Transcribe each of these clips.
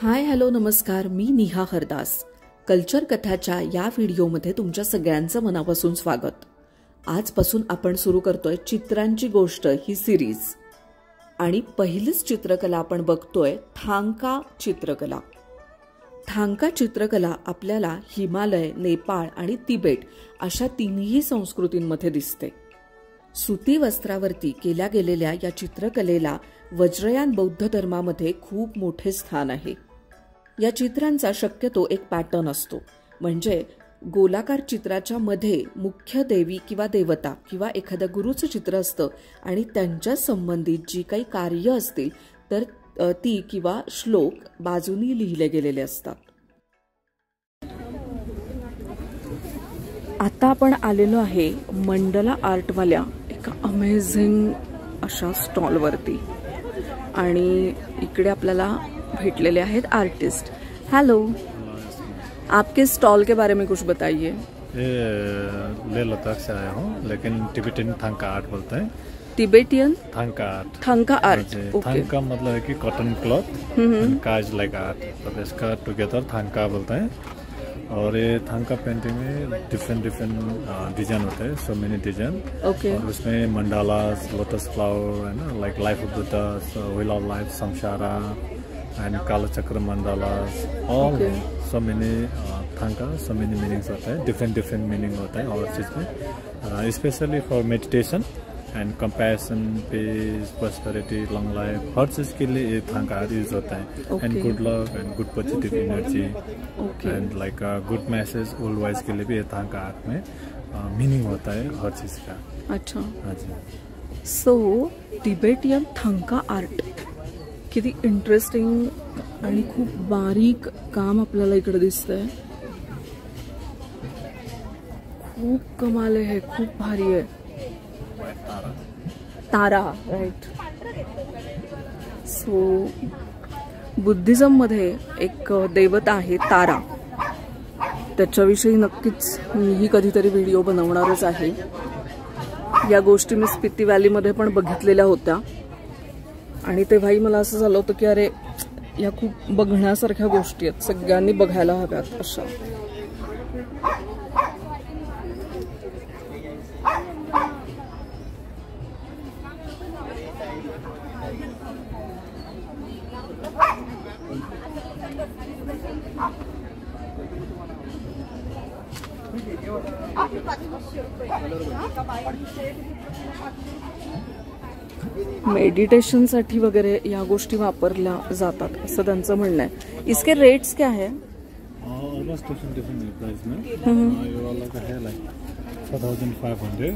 Hi hello नमस्कार, मी निहा Hardas. Culture कथाच्या या व्हिडिओमध्ये तुमच्या सगळ्यांचं मनापासून स्वागत. आजपासून आपण सुरू करतोय चित्रांची गोष्ट ही सिरीज. आणि पहिलीच चित्रकला आपण बघतोय थांका चित्रकला. थांका चित्रकला आपल्याला हिमालय, नेपाळ आणि तिबेट अशा तिन्ही संस्कृतींमध्ये दिसते. सुती वस्त्रावरती केल्या गेलेल्या या चित्रकलेला वज्रयान बौद्ध धर्मामध्ये खूप मोठे स्थान आहे. या चित्रांचा शक्यतो एक पॅटर्न असतो, म्हणजे गोलाकार चित्राच्या मध्ये मुख्य देवी किंवा देवता किंवा एखाद्या गुरुचं चित्र असतं आणि त्यांच्या संबंधित जी काही कार्य असतील तर ती किंवा श्लोक बाजूनी लिहिले गेलेले असतात. आता आपण आलेलो आहे मंडला आर्टवाल्या एका अमेझिंग अशा स्टॉलवरती आणि इकडे आपल्याला भेटलेले आहेत आर्टिस्ट. हेलो, आपके स्टॉल के बारे में कुछ बताइए. ले लद्दाख से आया हूँ, लेकिन टिबेटियन थांका आर्ट बोलते हैं. Tibetan thangka art. Thangka art. Thangka मतलब है कि कॉटन क्लॉथ, का इज लाइक आर्ट, तो इसका टुगेदर थांका बोलते हैं. और ये थांका पेंटिंग में डिफरेंट डिजाइन होते हैं, सो मेनी डिजाइन. ओके. और उसमें मंडालास, लोटस फ्लावर है ना, like life of Buddha, wheel of life, samsara and Kalachakra mandalas, all so many thangka, so many meanings होते हैं, डिफरेंट मीनिंग होता है और चीज़ में, specially for meditation and compassion, peace, prosperity, long life, हर चीज़ के लिए ये थांका यूज होता है. And good luck and good positive energy and like good message old wise के लिए भी ये थांका आर्ट में मीनिंग होता है हर चीज़ का. अच्छा. हाँ जी. सो टिबेटियन थांका आर्ट किती इंटरेस्टिंग आणि खूप बारीक काम आपल्याला इकडे दिसतंय. खूप कमाल आहे, खूप भारी आहे. तारा, राईट. सो बुद्धिझम मध्ये एक देवता आहे तारा, त्याच्याविषयी नक्कीच मीही कधीतरी व्हिडिओ बनवणारच आहे. या गोष्टी मी स्पिती व्हॅलीमध्ये पण बघितलेल्या होत्या आणि तेव्हाही मला असं झालं होतं की अरे या खूप बघण्यासारख्या गोष्टी आहेत, सगळ्यांनी बघायला हव्यात अशा. मेडिटेशन साठी वगैरे या गोष्टी वापरल्या जातात असं त्यांचं म्हणणं आहे. इसके रेट्स क्या है? ऑलमोस्ट डिफरेंट प्राइस में. ये वाला का है like 4500.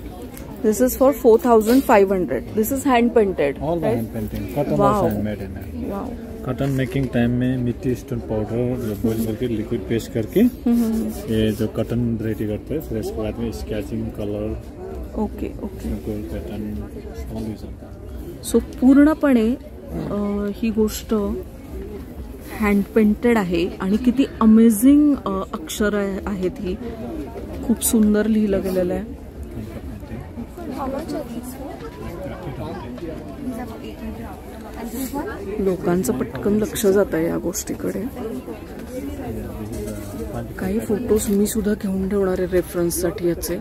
This is for 4500. This is hand painted. All right? hand painting. Cotton was handmade in it. Wow. Cotton making time में मिट्टी स्टोन पाउडर बॉइल करके लिक्विड पेस्ट करके ये जो कॉटन रेडी करते हैं, फिर इसके बाद में sketching, colour, okay pattern all use होता है. सो पूर्णपणे ही गोष्ट हँड पेंटेड आहे आणि किती अमेझिंग अक्षर आहेत. ही खूप सुंदर लिहिलं गेलेलं आहे. लोकांचं पटकन लक्ष जात आहे या गोष्टीकडे. काही फोटोज मी सुद्धा घेऊन ठेवणार आहे रेफरन्ससाठी याचे.